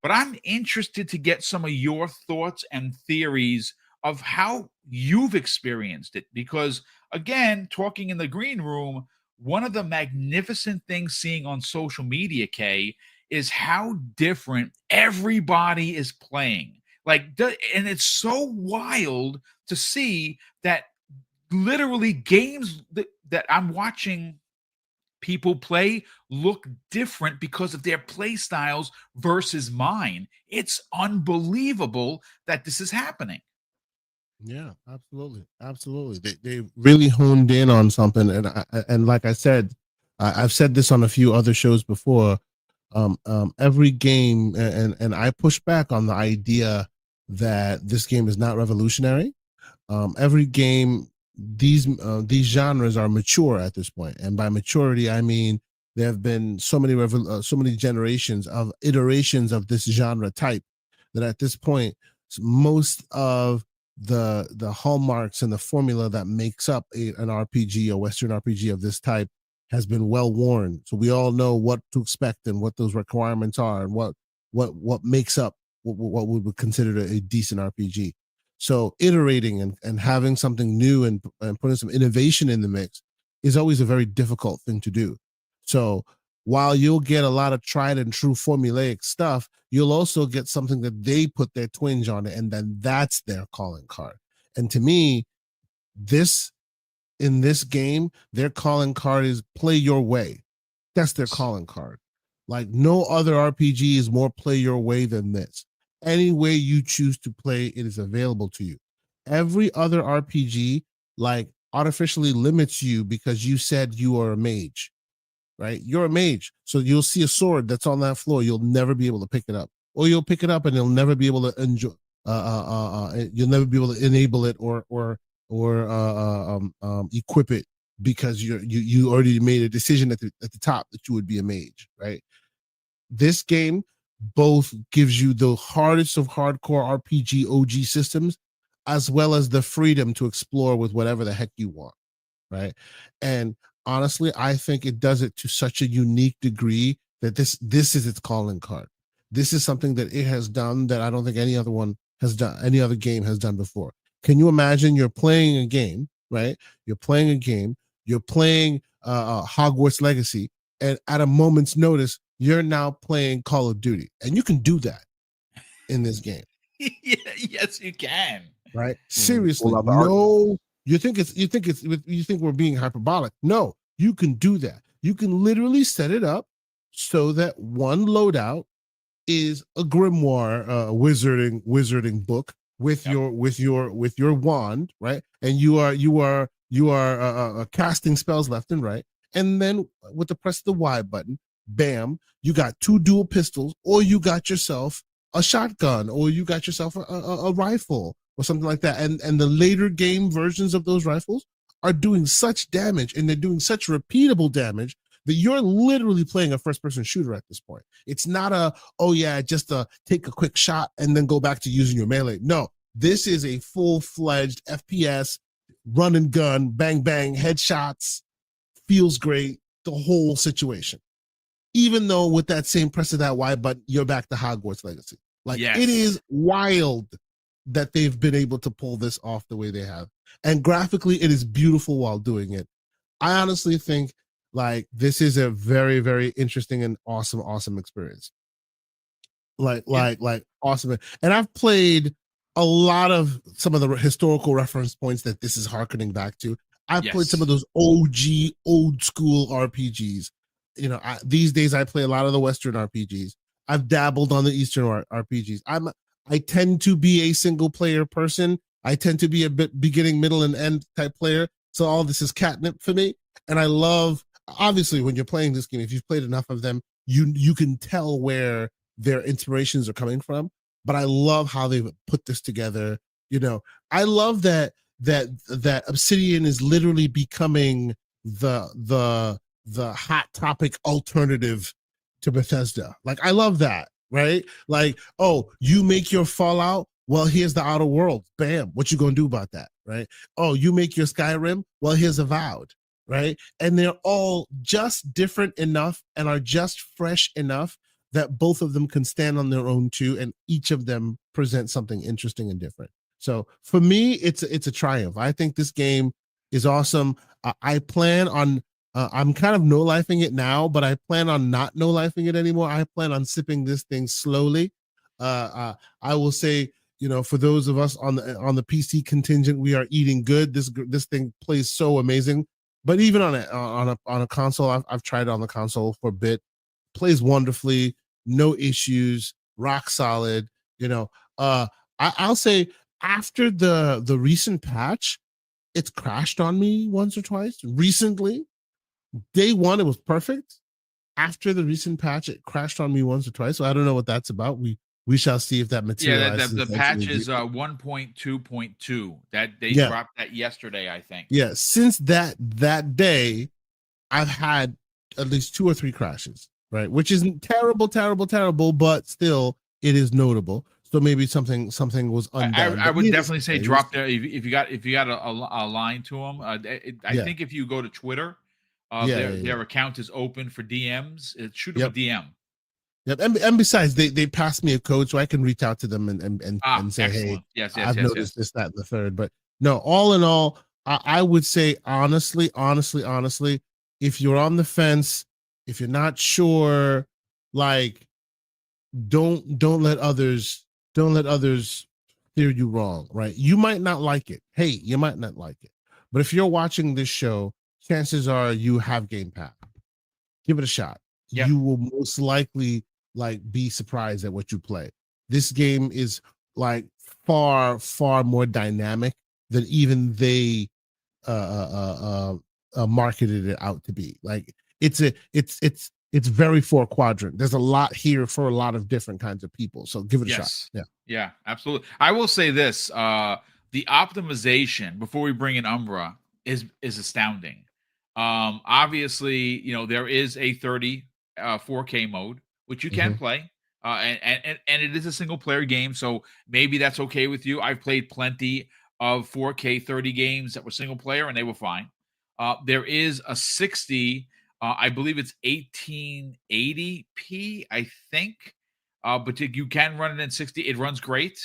but I'm interested to get some of your thoughts and theories of how you've experienced it. Because, again, talking in the green room, one of the magnificent things seeing on social media, Kay, is how different everybody is playing. And it's so wild to see that literally games that I'm watching people play look different because of their play styles versus mine. It's unbelievable that this is happening. Yeah, absolutely, absolutely. They really honed in on something, and and like I said, I've said this on a few other shows before. Every game, and I push back on the idea that this game is not revolutionary. Every game, these genres are mature at this point, and by maturity, I mean there have been so many generations of iterations of this genre type that at this point, most of the hallmarks and the formula that makes up an RPG, a Western RPG of this type, has been well worn. So we all know what to expect and what those requirements are, and what makes up what we would consider a decent RPG. So iterating and having something new and putting some innovation in the mix is always a very difficult thing to do. So while you'll get a lot of tried and true formulaic stuff, you'll also get something that they put their twinge on it, and then that's their calling card. And to me, this in this game, their calling card is play your way. That's their calling card. Like no other RPG is more play your way than this. Any way you choose to play, it is available to you. Every other RPG like artificially limits you because you said you are a mage, right? You're a mage. So you'll see a sword that's on that floor. You'll never be able to pick it up. Or you'll pick it up and you'll never be able to enjoy you'll never be able to enable it or equip it because you already made a decision at the top that you would be a mage, right? This game both gives you the hardest of hardcore RPG OG systems, as well as the freedom to explore with whatever the heck you want, right? And honestly, I think it does it to such a unique degree that this is its calling card. This is something that it has done that I don't think any other one has done, any other game has done before. Can you imagine you're playing a game, right? You're playing a game, you're playing Hogwarts Legacy, and at a moment's notice, you're now playing Call of Duty, and you can do that in this game. Yeah, yes, you can. Right? Seriously, Pull out the no. You think we're being hyperbolic? No, you can do that. You can literally set it up so that one loadout is a grimoire, wizarding book with Yep. your wand, right? And you are casting spells left and right. And then with the press of the Y button, bam, you got two dual pistols, or you got yourself a shotgun, or you got yourself a rifle or something like that. And the later game versions of those rifles are doing such damage, and they're doing such repeatable damage that you're literally playing a first person shooter at this point. It's not oh yeah, just take a quick shot and then go back to using your melee. No, this is a full-fledged FPS, run and gun, bang bang, headshots, feels great, the whole situation. Even though with that same press of that Y button, you're back to Hogwarts Legacy. Like Yes. it is wild that they've been able to pull this off the way they have. And graphically, it is beautiful while doing it. I honestly think like this is a very, very interesting and awesome experience. Like awesome. And I've played a lot of some of the historical reference points that this is harkening back to. I've played some of those OG old school RPGs. You know, these days I play a lot of the Western RPGs. I've dabbled on the Eastern RPGs. I tend to be a single player person. I tend to be a bit beginning, middle, and end type player. So all this is catnip for me. And I love, obviously, when you're playing this game, if you've played enough of them, you can tell where their inspirations are coming from. But I love how they've put this together. You know, I love that Obsidian is literally becoming the hot topic alternative to Bethesda. Like, I love that, right? Like, oh, you make your Fallout, well, here's the Outer Worlds. Bam, what you gonna do about that, right? Oh, you make your Skyrim, well, here's Avowed, right? And they're all just different enough and are just fresh enough that both of them can stand on their own too, and each of them presents something interesting and different. So for me, it's a triumph. I think this game is awesome. I plan on I'm kind of no lifing it now, but I plan on not no lifing it anymore. I plan on sipping this thing slowly. I will say, for those of us on the PC contingent, we are eating good. This thing plays so amazing. But even on a console, I've tried it on the console for a bit. Plays wonderfully, no issues, rock solid. I'll say after the recent patch, it's crashed on me once or twice recently. Day one, it was perfect. After the recent patch, it crashed on me once or twice. So I don't know what that's about. We shall see if that materializes. The patch is 1.2.2. That they dropped that yesterday, I think. Yeah, since that day, I've had at least 2 or 3 crashes, right? Which isn't terrible, but still it is notable. So maybe something was undone. I would definitely say drop there if you got a line to them. I think if you go to Twitter, their account is open for DMs. Shoot them a DM. Yep. And besides, they passed me a code, so I can reach out to them and say, excellent. Hey, yes, I've noticed this, that, and the third. But no, all in all, I would say honestly, if you're on the fence, if you're not sure, like don't let others steer you wrong, right? You might not like it. Hey, you might not like it. But if you're watching this show, chances are you have Game Pass. Give it a shot. Yep. You will most likely be surprised at what you play. This game is far more dynamic than even they marketed it out to be. It's very 4 quadrant. There's a lot here for a lot of different kinds of people. So give it a shot. Yeah, absolutely. I will say this: the optimization before we bring in Umbra is astounding. Obviously, there is a 30 4K mode which you can play, and it is a single player game, so maybe that's okay with you. I've played plenty of 4K 30 games that were single player, and they were fine. There is a 60. I believe it's 1880p, I think. But you can run it in 60. It runs great.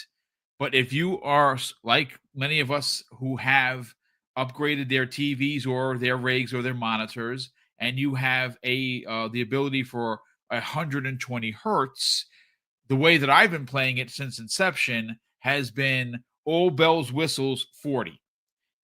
But if you are like many of us who have upgraded their TVs or their rigs or their monitors, and you have the ability for 120 hertz, the way that I've been playing it since inception has been all bells, whistles, 40.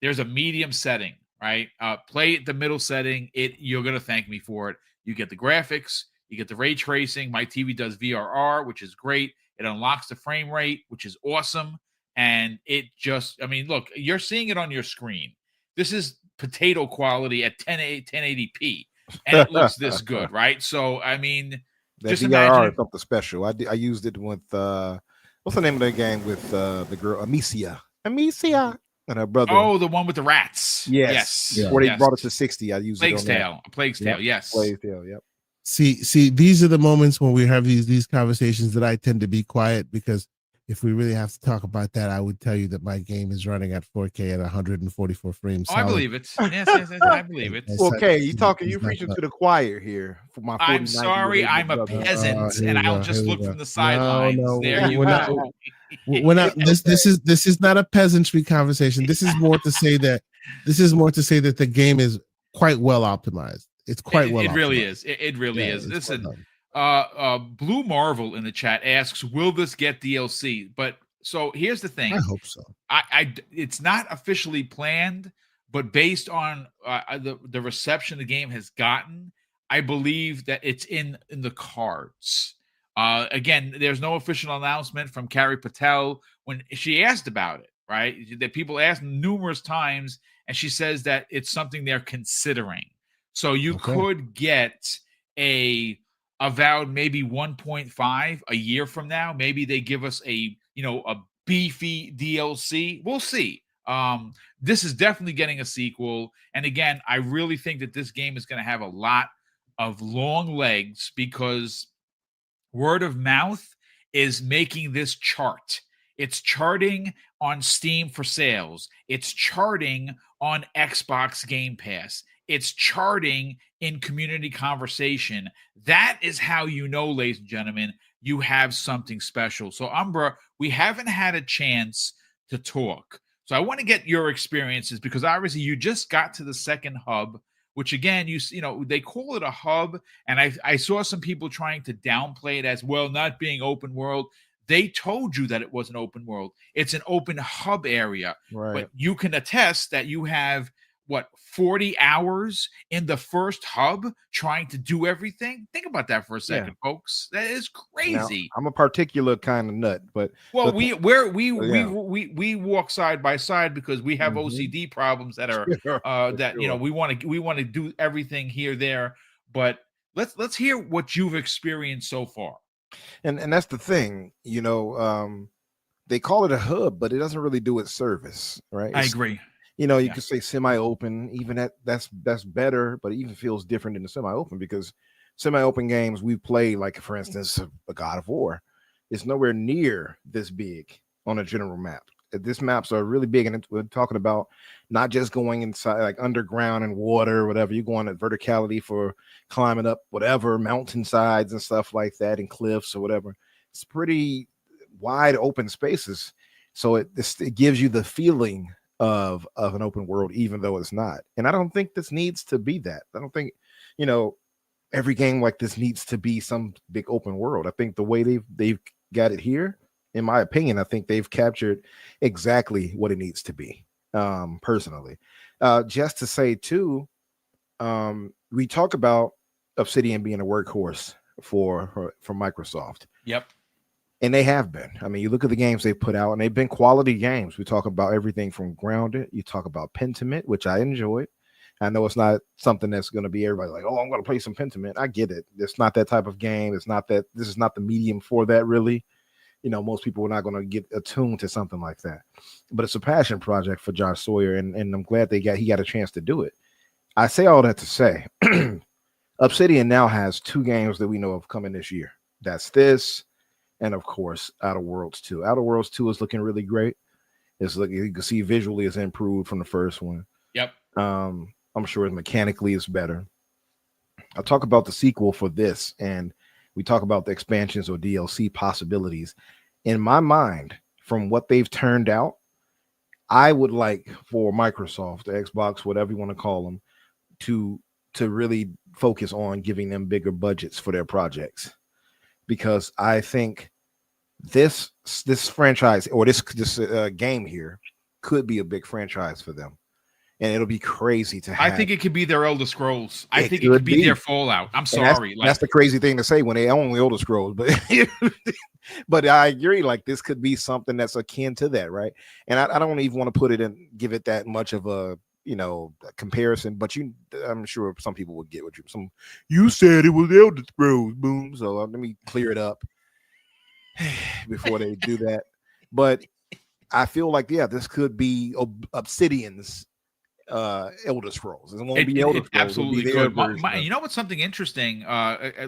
There's a medium setting. Right? Play the middle setting. You're going to thank me for it. You get the graphics. You get the ray tracing. My TV does VRR, which is great. It unlocks the frame rate, which is awesome. And look, you're seeing it on your screen. This is potato quality at 1080p. And it looks this good, right? So, that just VRR imagine. Is something special. I used it with, what's the name of that game with the girl, Amicia. And her brother. Oh, the one with the rats. Yes. Before they brought it to 60, I used Plague's it on Tale. Plague's Tale, yes. Plague's Tale, yep. See, these are the moments when we have these conversations that I tend to be quiet, because if we really have to talk about that, I would tell you that my game is running at 4K at 144 frames. Oh, I believe it. Yes, I believe it. Okay, you're preaching to the choir here. For my I'm sorry, I'm a peasant, and I'll just look from the sidelines. There you go. We're not. This is not a peasantry conversation. This is more to say that the game is quite well optimized. It's quite well. It really is. It really is. Listen, Blue Marvel in the chat asks, "Will this get DLC?" But so here's the thing. I hope so. It's not officially planned, but based on the reception the game has gotten, I believe that it's in the cards. Again, there's no official announcement from Carrie Patel when she asked about it, right? That people asked numerous times, and she says that it's something they're considering. So you could get a Avowed maybe 1.5 a year from now. Maybe they give us a beefy DLC. We'll see. This is definitely getting a sequel. And again, I really think that this game is going to have a lot of long legs, because word of mouth is making this chart. It's charting on Steam for sales. It's charting on Xbox Game Pass. it's charting in community conversation. That is how you know, ladies and gentlemen, you have something special. So, Umbra, we haven't had a chance to talk. So I want to get your experiences because obviously you just got to the second hub, which again, you know, they call it a hub. And I saw some people trying to downplay it as well, not being open world. They told you that it was an open world. It's an open hub area. Right. But you can attest that you have, what, 40 hours in the first hub trying to do everything? Think about that for a second, folks. That is crazy. Now, I'm a particular kind of nut, but well, we walk side by side because we have OCD problems that are you know, we want to do everything here, there. But let's hear what you've experienced so far. And that's the thing, you know, they call it a hub, but it doesn't really do its service, right? I agree. You know, you could say semi-open, even that's better, but it even feels different in the semi-open because semi-open games we play, like for instance, a God of War, is nowhere near this big on a general map. This maps are really big, and we're talking about not just going inside like underground and water or whatever. You're going at verticality for climbing up whatever mountainsides and stuff like that, and cliffs or whatever. It's pretty wide open spaces, so it gives you the feeling of an open world, even though it's not. And I don't think this needs to be that. I don't think, you know, every game like this needs to be some big open world. I think the way they've got it here, in my opinion, I think they've captured exactly what it needs to be. Personally, just to say too, we talk about Obsidian being a workhorse for Microsoft. Yep. And they have been. I mean, you look at the games they put out, and they've been quality games. We talk about everything from Grounded. You talk about Pentiment, which I enjoyed. I know it's not something that's going to be everybody like, oh, I'm going to play some Pentiment. I get it. It's not that type of game. It's not that. This is not the medium for that, really. You know, most people are not going to get attuned to something like that. But it's a passion project for Josh Sawyer, and I'm glad he got a chance to do it. I say all that to say, Obsidian now has 2 games that we know of coming this year. That's this. And of course, Outer Worlds 2. Outer Worlds 2 is looking really great. It's looking, you can see visually it's improved from the first one. Yep. I'm sure mechanically it's better. I'll talk about the sequel for this, and we talk about the expansions or DLC possibilities. In my mind, from what they've turned out, I would like for Microsoft, the Xbox, whatever you want to call them, to really focus on giving them bigger budgets for their projects. Because I think this franchise or this game here could be a big franchise for them, and it'll be crazy to have. I think it could be their Elder Scrolls. I think it could be their Fallout. I'm sorry, that's the crazy thing to say when they own the Elder Scrolls, but but I agree. Like this could be something that's akin to that, right? And I don't even want to put it in, give it that much of a comparison, but I'm sure some people would get what you said it was Elder Scrolls, boom. So let me clear it up before they do that. But I feel like, this could be Obsidian's Elder Scrolls. It won't be Elder Scrolls. Absolutely could. You know what's something interesting?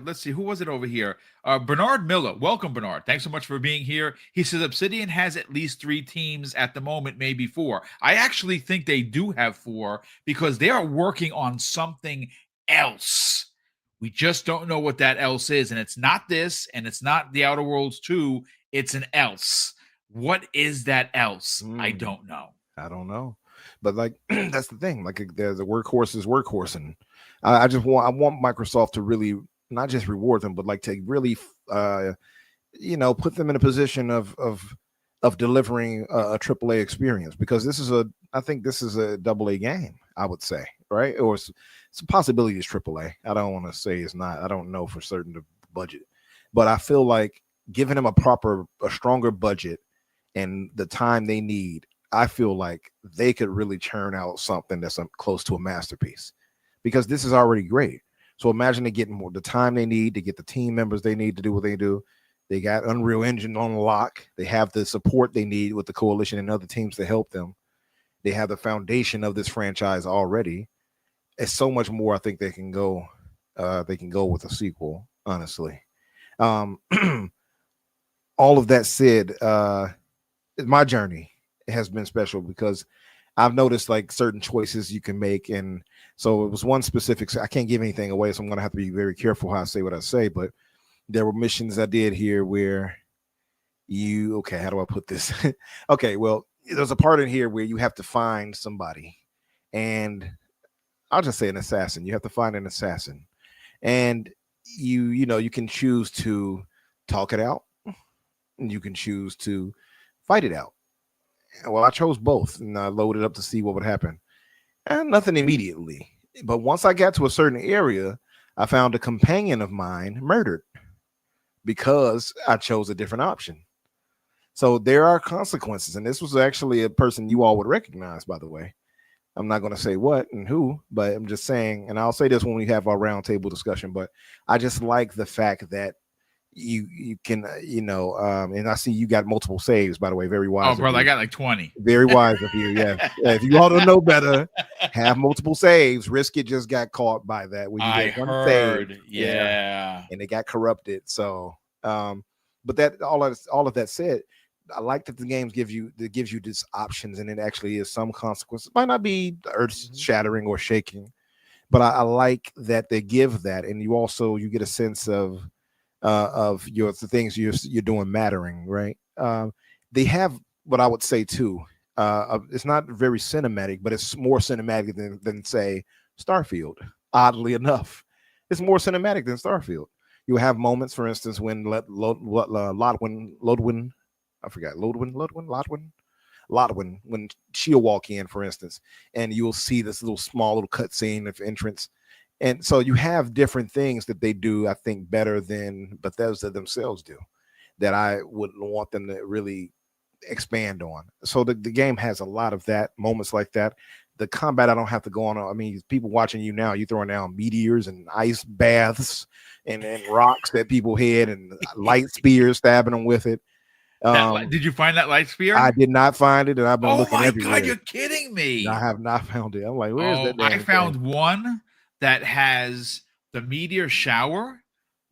Let's see, who was it over here? Bernard Miller. Welcome, Bernard. Thanks so much for being here. He says Obsidian has at least 3 teams at the moment, maybe 4. I actually think they do have 4 because they are working on something else. We just don't know what that else is, and it's not this, and it's not the Outer Worlds 2. It's an else. What is that else? I don't know. But like that's the thing. Like there's a workhorse is workhorsing. I want Microsoft to really not just reward them, but like to really put them in a position of delivering a AAA experience, because I think this is a AA game, I would say, right? Or it's a possibility it's AAA. I don't want to say it's not. I don't know for certain the budget, but I feel like giving them a stronger budget and the time they need, I feel like they could really churn out something that's close to a masterpiece, because this is already great. So imagine they getting more the time they need to get the team members they need to do what they do. They got Unreal Engine on lock. They have the support they need with the coalition and other teams to help them. They have the foundation of this franchise already. It's so much more. I think they can go. They can go with a sequel. Honestly, all of that said, my journey has been special because I've noticed like certain choices you can make, and so it was one specific. I can't give anything away, so I'm gonna have to be very careful how I say what I say. But there were missions I did here where okay, how do I put this? Okay, well, there's a part in here where you have to find somebody, and I'll just say an assassin. You have to find an assassin, and you can choose to talk it out, and you can choose to fight it out. Well, I chose both, and I loaded up to see what would happen, and nothing immediately. But once I got to a certain area, I found a companion of mine murdered because I chose a different option. So there are consequences, and this was actually a person you all would recognize, by the way. I'm not going to say what and who, but I'm just saying, and I'll say this when we have our roundtable discussion, but I just like the fact that you can, and I see you got multiple saves, by the way, very wise. Oh, brother, I got like 20. Very wise of you, yeah. If you all don't know better, have multiple saves. Risk It just got caught by that. When you I get one heard, save, yeah, and it got corrupted. So, but that all of that said, I like that the games gives you these options, and it actually is some consequences. It might not be earth shattering or shaking, but I like that they give that, and you get a sense of the things you're doing mattering, right? They have what I would say too. It's not very cinematic, but it's more cinematic than say Starfield. Oddly enough, it's more cinematic than Starfield. You have moments, for instance, when Lodwin, I forgot Lodwin, when she'll walk in, for instance, and you'll see this little small little cutscene of entrance. And so you have different things that they do, I think, better than Bethesda themselves do, that I would want them to really expand on. So the game has a lot of that, moments like that. The combat, I don't have to go on. I mean, people watching you now, you throwing down meteors and ice baths and rocks that people hit and light spears, stabbing them with it. Did you find that light spear? I did not find it, and I've been looking everywhere. Oh my God, you're kidding me! I have not found it. I'm like, where's that? I found one that has the meteor shower,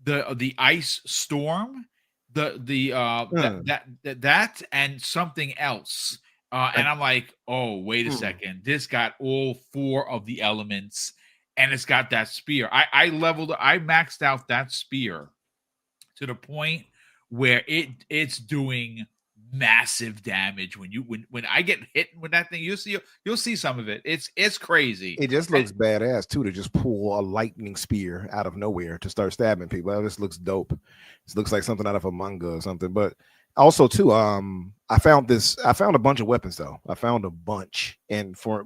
the ice storm, that and something else. And I'm like, oh, wait a second. This got all 4 of the elements, and it's got that spear. I maxed out that spear to the point where it's doing massive damage when I get hit with that thing. You'll see some of it. It's crazy. It just looks badass too, to just pull a lightning spear out of nowhere to start stabbing people. That just looks dope. This looks like something out of a manga or something. But also too, I found a bunch of weapons though. I found a bunch, and for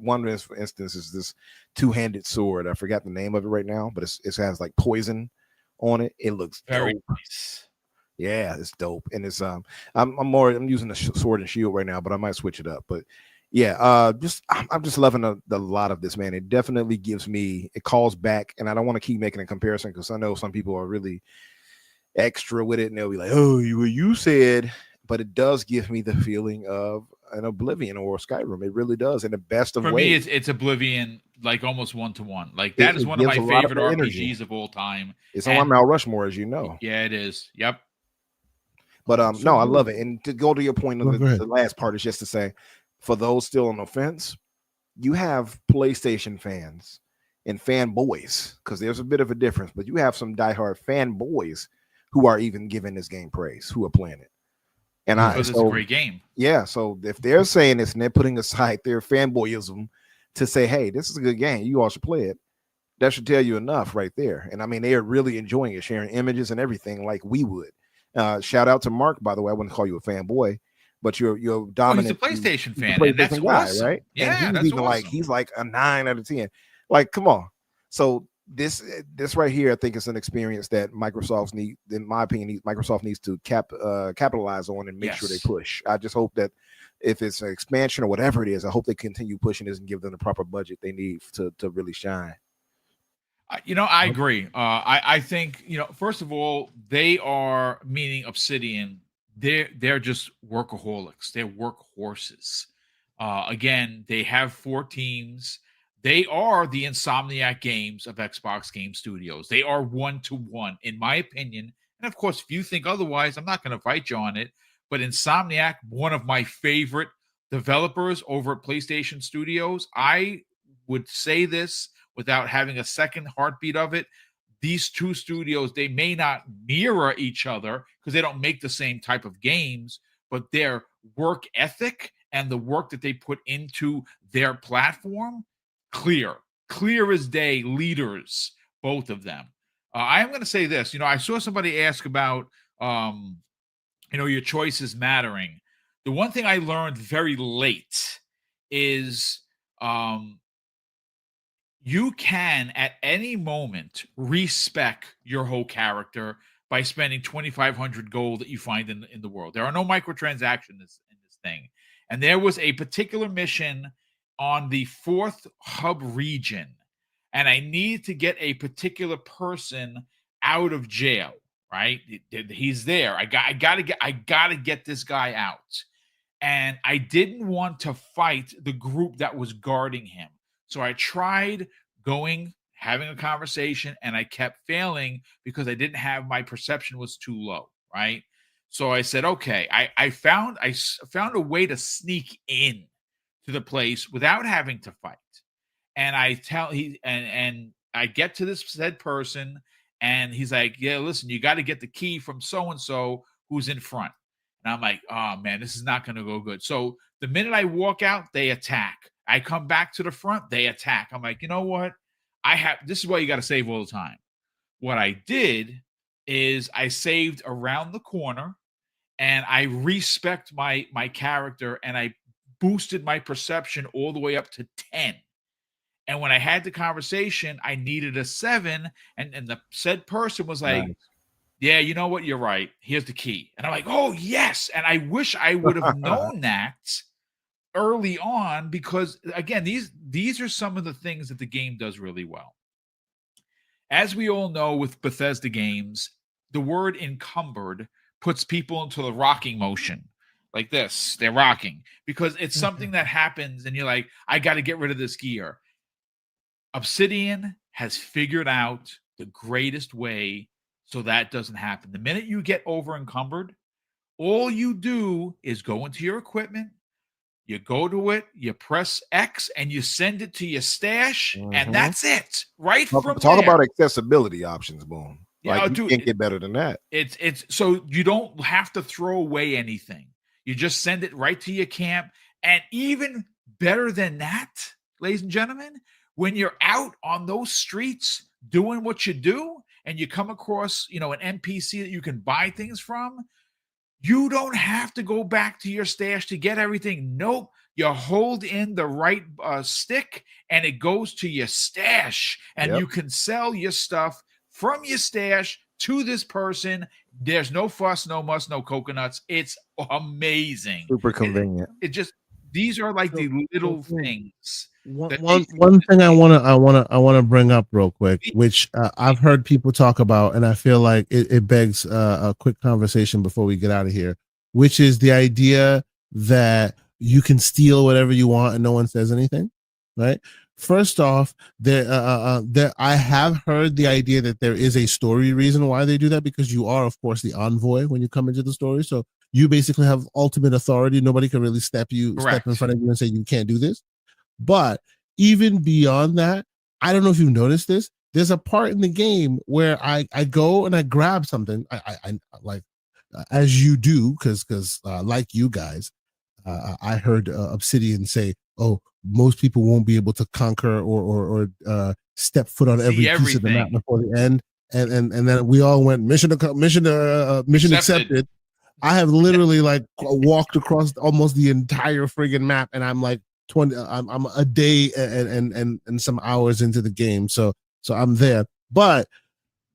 instance is this 2-handed sword. I forgot the name of it right now, but it has like poison on it. It looks very dope. nice. Yeah, it's dope, and it's I'm using the sword and shield right now, but I might switch it up. But yeah, I'm just loving a lot of this, man. It definitely it calls back, and I don't want to keep making a comparison because I know some people are really extra with it, and they'll be like, "Oh, you said," but it does give me the feeling of an Oblivion or Skyrim. It really does, in the best of ways. For me, it's Oblivion, like almost 1-to-1. Like that is one of my favorite RPGs of all time. It's on my Mount Rushmore, as you know. Yeah, it is. Yep. But no, I love it. And to go to your point of the last part is just to say, for those still on the fence, you have PlayStation fans and fanboys, because there's a bit of a difference, but you have some diehard fanboys who are even giving this game praise, who are playing it. And it's a great game. Yeah. So if they're saying this and they're putting aside their fanboyism to say, hey, this is a good game, you all should play it, that should tell you enough right there. And I mean, they are really enjoying it, sharing images and everything like we would. Shout out to Mark, by the way. I wouldn't call you a fanboy, but you're dominant. He's a PlayStation fan, and that's guy, awesome. Right? Yeah, and that's awesome. He's like a 9 out of 10. Like, come on. So this right here, I think, is an experience that Microsoft needs to capitalize on and make sure they push. I just hope that if it's an expansion or whatever it is, I hope they continue pushing this and give them the proper budget they need to really shine. I agree. I think, first of all, they are, meaning Obsidian, they're just workaholics. They're workhorses. Again, they have 4 teams. They are the Insomniac Games of Xbox Game Studios. They are 1-to-1, in my opinion. And of course, if you think otherwise, I'm not going to fight you on it. But Insomniac, one of my favorite developers over at PlayStation Studios, I would say this without having a second heartbeat of it. These two studios, they may not mirror each other because they don't make the same type of games, but their work ethic and the work that they put into their platform, clear as day, leaders, both of them. I am going to say this. I saw somebody ask about, your choices mattering. The one thing I learned very late is you can at any moment respec your whole character by spending 2,500 gold that you find in the world. There are no microtransactions in this thing. And there was a particular mission on the 4th hub region, and I needed to get a particular person out of jail, right? He's there. I gotta get this guy out. And I didn't want to fight the group that was guarding him. So I tried having a conversation, and I kept failing because my perception was too low, right? So I said, okay, I found a way to sneak in to the place without having to fight. And I get to this said person, and he's like, yeah, listen, you got to get the key from so-and-so who's in front. And I'm like, oh man, this is not going to go good. So the minute I walk out, they attack. I come back to the front, they attack. I'm like, you know what? This is why you got to save all the time. What I did is I saved around the corner, and I respect my character, and I boosted my perception all the way up to 10. And when I had the conversation, I needed a 7, and the said person was like, nice. Yeah, you know what? You're right. Here's the key. And I'm like, oh, yes. And I wish I would have known that early on, because, again, these are some of the things that the game does really well. As we all know with Bethesda games, the word encumbered puts people into the rocking motion. Like this. They're rocking. Because it's something that happens, and you're like, I got to get rid of this gear. Obsidian has figured out the greatest way so that doesn't happen. The minute you get over encumbered, all you do is go into your equipment, you go to it, you press X, and you send it to your stash, and that's it. Right from there. Talk about accessibility options, Boom. Yeah, like, you can't get better than that. It's so you don't have to throw away anything. You just send it right to your camp. And even better than that, ladies and gentlemen, when you're out on those streets doing what you do, and you come across, an NPC that you can buy things from, you don't have to go back to your stash to get everything. Nope. You hold in the right stick, and it goes to your stash, and you can sell your stuff from your stash to this person. There's no fuss, no muss, no coconuts. It's amazing. Super convenient. These are like the little things. One thing I want to bring up real quick, which I've heard people talk about, and I feel like it begs a quick conversation before we get out of here, which is the idea that you can steal whatever you want and no one says anything, right? First off, I have heard the idea that there is a story reason why they do that, because you are, of course, the envoy when you come into the story. So you basically have ultimate authority. Nobody can really step in front of you and say you can't do this. But even beyond that, I don't know if you've noticed this. There's a part in the game where I go and I grab something. I like, as you do, because like you guys, I heard Obsidian say, "Oh, most people won't be able to conquer or step foot on every piece of the map before the end." And then we all went mission accepted. I have literally walked across almost the entire friggin' map, and I'm like 20. I'm a day and some hours into the game, so I'm there. But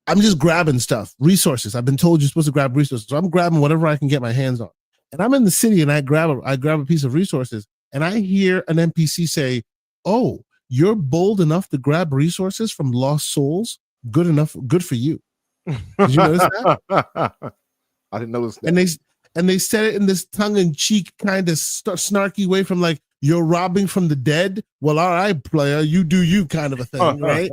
I'm just grabbing stuff, resources. I've been told you're supposed to grab resources, so I'm grabbing whatever I can get my hands on. And I'm in the city, and I grab a piece of resources, and I hear an NPC say, "Oh, you're bold enough to grab resources from lost souls. Good for you." Did you notice that? I didn't notice that. And they said it in this tongue-in-cheek kind of snarky way, from like, "You're robbing from the dead. Well, all right, player, you do you," kind of a thing, right?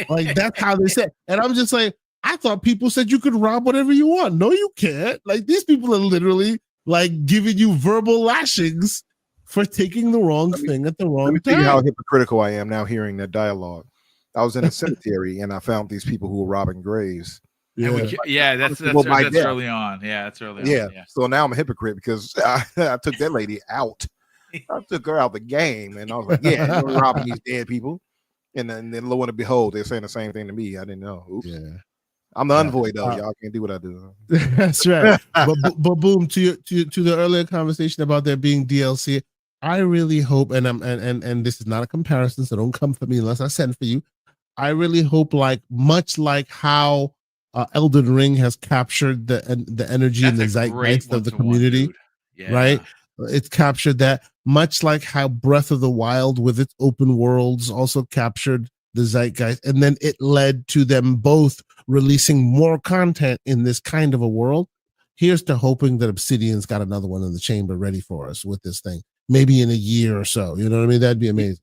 Like, that's how they said. And I'm just like, I thought people said you could rob whatever you want. No, you can't. Like, these people are literally like giving you verbal lashings for taking the wrong Let me- thing at the Let wrong me tell you how time. hypocritical I am now hearing that dialogue. I was in a cemetery and I found these people who were robbing graves. And we, that's Well, by death. early on. Yeah, that's early Yeah. on. Yeah. So now I'm a hypocrite because I took that lady out. I took her out the game, and I was like, "Yeah, you're robbing these dead people." And then lo and behold, they're saying the same thing to me. I didn't know. Oops. Yeah. I'm the envoy though. Y'all can't do what I do. That's right. but boom, to the earlier conversation about there being DLC, I really hope, and this is not a comparison, so don't come for me unless I send for you. I really hope, like much like how Elden Ring has captured the energy and the zeitgeist of the community, right? It's captured that, much like how Breath of the Wild with its open worlds also captured the zeitgeist, and then it led to them both releasing more content in this kind of a world. Here's to hoping that Obsidian's got another one in the chamber ready for us with this thing, maybe in a year or so. You know what I mean? That'd be amazing.